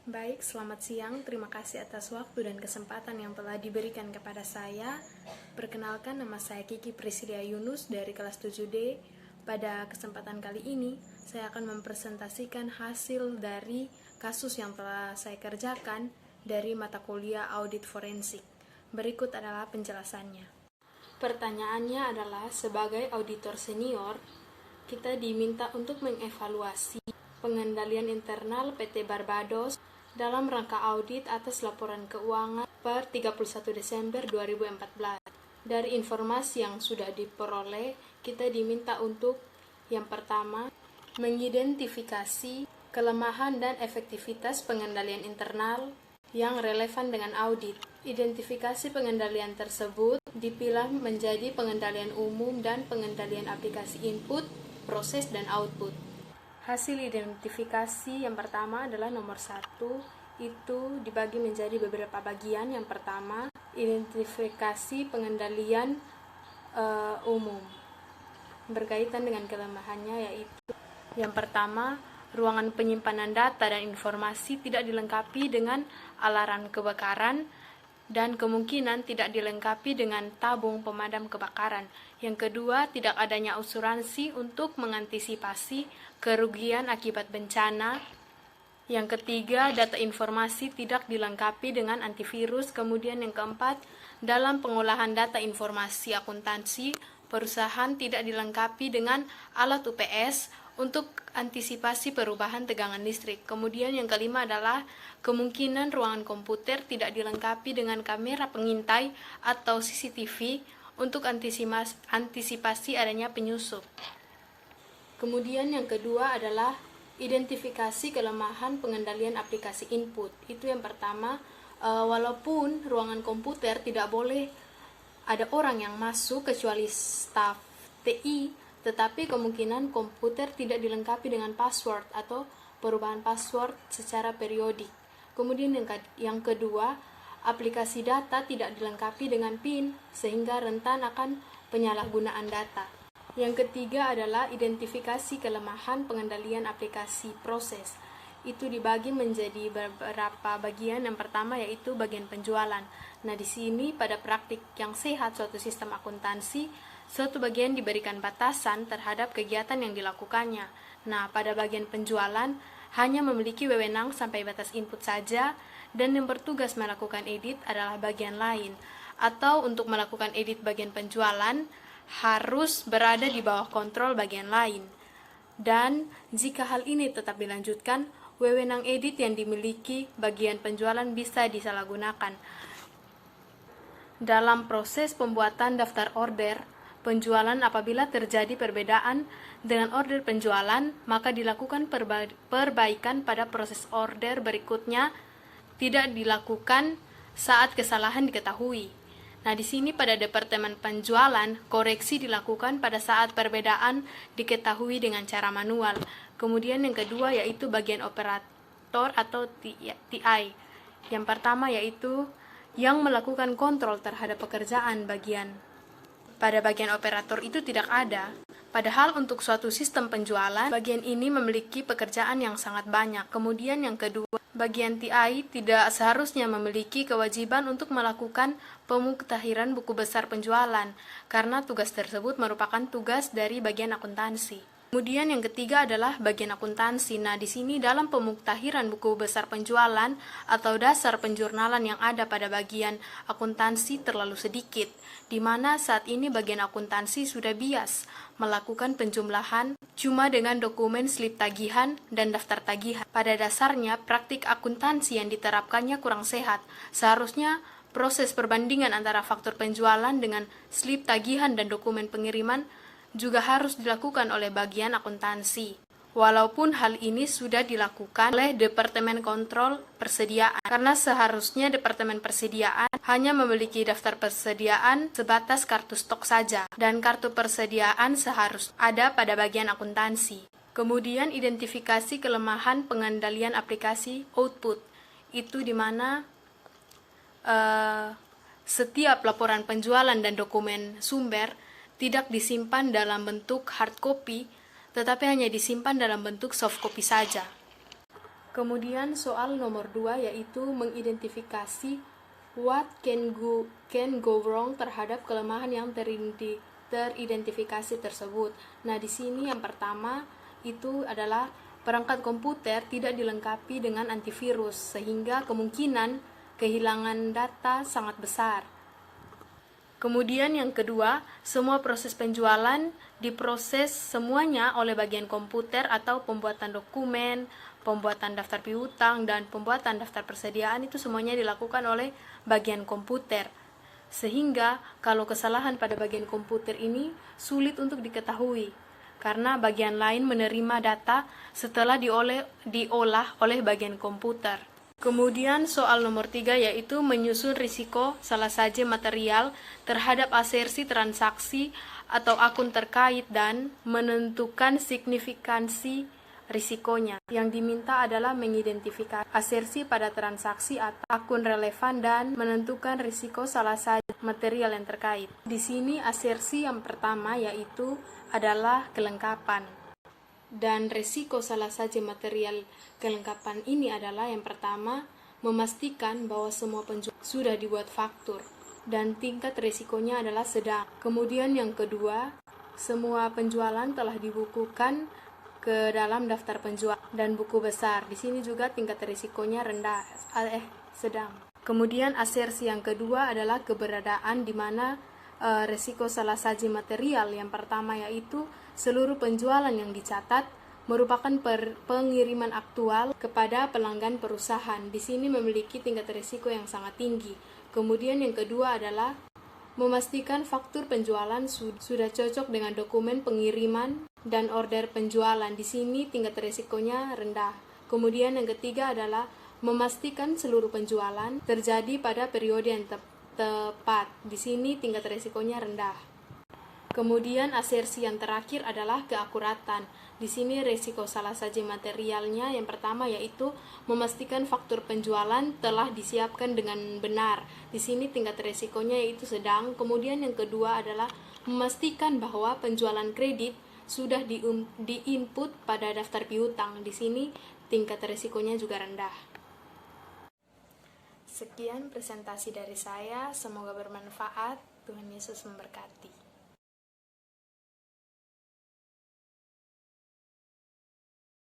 Baik, selamat siang. Terima kasih atas waktu dan kesempatan yang telah diberikan kepada saya. Perkenalkan, nama saya Kiki Priscilia Yunus dari kelas 7D. Pada kesempatan kali ini, saya akan mempresentasikan hasil dari kasus yang telah saya kerjakan dari mata kuliah audit forensik. Berikut adalah penjelasannya. Pertanyaannya adalah, sebagai auditor senior, kita diminta untuk mengevaluasi pengendalian internal PT Barbados dalam rangka audit atas laporan keuangan per 31 Desember 2014. Dari informasi yang sudah diperoleh, kita diminta untuk yang pertama, mengidentifikasi kelemahan dan efektivitas pengendalian internal yang relevan dengan audit. Identifikasi pengendalian tersebut dipilah menjadi pengendalian umum dan pengendalian aplikasi input, proses, dan output. Hasil identifikasi yang pertama adalah nomor 1, itu dibagi menjadi beberapa bagian. Yang pertama, identifikasi pengendalian umum berkaitan dengan kelemahannya, yaitu yang pertama, ruangan penyimpanan data dan informasi tidak dilengkapi dengan alarm kebakaran dan kemungkinan tidak dilengkapi dengan tabung pemadam kebakaran. Yang kedua, tidak adanya asuransi untuk mengantisipasi kerugian akibat bencana. Yang ketiga, data informasi tidak dilengkapi dengan antivirus. Kemudian yang keempat, dalam pengolahan data informasi akuntansi, perusahaan tidak dilengkapi dengan alat UPS untuk antisipasi perubahan tegangan listrik. Kemudian yang kelima adalah kemungkinan ruangan komputer tidak dilengkapi dengan kamera pengintai atau CCTV untuk antisipasi adanya penyusup. Kemudian yang kedua adalah identifikasi kelemahan pengendalian aplikasi input. Itu yang pertama, walaupun ruangan komputer tidak boleh ada orang yang masuk kecuali staf TI, tetapi kemungkinan komputer tidak dilengkapi dengan password atau perubahan password secara periodik. Kemudian yang kedua, aplikasi data tidak dilengkapi dengan PIN sehingga rentan akan penyalahgunaan data. Yang ketiga adalah identifikasi kelemahan pengendalian aplikasi proses. Itu dibagi menjadi beberapa bagian. Yang pertama yaitu bagian penjualan. Nah, di sini pada praktik yang sehat suatu sistem akuntansi, suatu bagian diberikan batasan terhadap kegiatan yang dilakukannya. Nah, pada bagian penjualan hanya memiliki wewenang sampai batas input saja, dan yang bertugas melakukan edit adalah bagian lain. Atau untuk melakukan edit bagian penjualan harus berada di bawah kontrol bagian lain. Dan jika hal ini tetap dilanjutkan, wewenang edit yang dimiliki bagian penjualan bisa disalahgunakan. Dalam proses pembuatan daftar order penjualan, apabila terjadi perbedaan dengan order penjualan, maka dilakukan perbaikan pada proses order berikutnya, tidak dilakukan saat kesalahan diketahui. Nah, di sini pada departemen penjualan, koreksi dilakukan pada saat perbedaan diketahui dengan cara manual. Kemudian yang kedua yaitu bagian operator atau TI. Yang pertama yaitu yang melakukan kontrol terhadap pekerjaan pada bagian operator itu tidak ada. Padahal untuk suatu sistem penjualan, bagian ini memiliki pekerjaan yang sangat banyak. Kemudian yang kedua, bagian TI tidak seharusnya memiliki kewajiban untuk melakukan pemuktahiran buku besar penjualan, karena tugas tersebut merupakan tugas dari bagian akuntansi. Kemudian yang ketiga adalah bagian akuntansi. Nah, di sini dalam pemuktahiran buku besar penjualan atau dasar penjurnalan yang ada pada bagian akuntansi terlalu sedikit, di mana saat ini bagian akuntansi sudah bias melakukan penjumlahan cuma dengan dokumen slip tagihan dan daftar tagihan. Pada dasarnya, praktik akuntansi yang diterapkannya kurang sehat. Seharusnya proses perbandingan antara faktur penjualan dengan slip tagihan dan dokumen pengiriman juga harus dilakukan oleh bagian akuntansi. Walaupun hal ini sudah dilakukan oleh Departemen Kontrol Persediaan, karena seharusnya Departemen Persediaan hanya memiliki daftar persediaan sebatas kartu stok saja, dan kartu persediaan seharusnya ada pada bagian akuntansi. Kemudian identifikasi kelemahan pengendalian aplikasi output, itu di mana setiap laporan penjualan dan dokumen sumber tidak disimpan dalam bentuk hard copy, tetapi hanya disimpan dalam bentuk soft copy saja. Kemudian soal nomor 2 yaitu mengidentifikasi what can go wrong terhadap kelemahan yang teridentifikasi tersebut. Nah, di sini yang pertama itu adalah perangkat komputer tidak dilengkapi dengan antivirus sehingga kemungkinan kehilangan data sangat besar. Kemudian yang kedua, semua proses penjualan diproses semuanya oleh bagian komputer atau pembuatan dokumen, pembuatan daftar piutang, dan pembuatan daftar persediaan itu semuanya dilakukan oleh bagian komputer. Sehingga kalau kesalahan pada bagian komputer ini sulit untuk diketahui, karena bagian lain menerima data setelah diolah oleh bagian komputer. Kemudian soal nomor 3 yaitu menyusun risiko salah saja material terhadap asersi transaksi atau akun terkait dan menentukan signifikansi risikonya. Yang diminta adalah mengidentifikasi asersi pada transaksi atau akun relevan dan menentukan risiko salah saja material yang terkait. Di sini asersi yang pertama yaitu adalah kelengkapan. Dan risiko salah saja material kelengkapan ini adalah yang pertama, memastikan bahwa semua penjual sudah dibuat faktur dan tingkat risikonya adalah sedang. Kemudian yang kedua, semua penjualan telah dibukukan ke dalam daftar penjual dan buku besar. Di sini juga tingkat risikonya sedang. Kemudian asersi yang kedua adalah keberadaan di mana risiko salah saji material yang pertama yaitu seluruh penjualan yang dicatat merupakan pengiriman aktual kepada pelanggan perusahaan. Di sini memiliki tingkat risiko yang sangat tinggi. Kemudian yang kedua adalah memastikan faktur penjualan sudah cocok dengan dokumen pengiriman dan order penjualan. Di sini tingkat risikonya rendah. Kemudian yang ketiga adalah memastikan seluruh penjualan terjadi pada periode yang tepat. Di sini tingkat risikonya rendah. Kemudian asersi yang terakhir adalah keakuratan. Di sini risiko salah saja materialnya yang pertama yaitu memastikan faktur penjualan telah disiapkan dengan benar. Di sini tingkat risikonya yaitu sedang. Kemudian yang kedua adalah memastikan bahwa penjualan kredit sudah diinput pada daftar piutang. Di sini tingkat risikonya juga rendah. Sekian presentasi dari saya, semoga bermanfaat. Tuhan Yesus memberkati.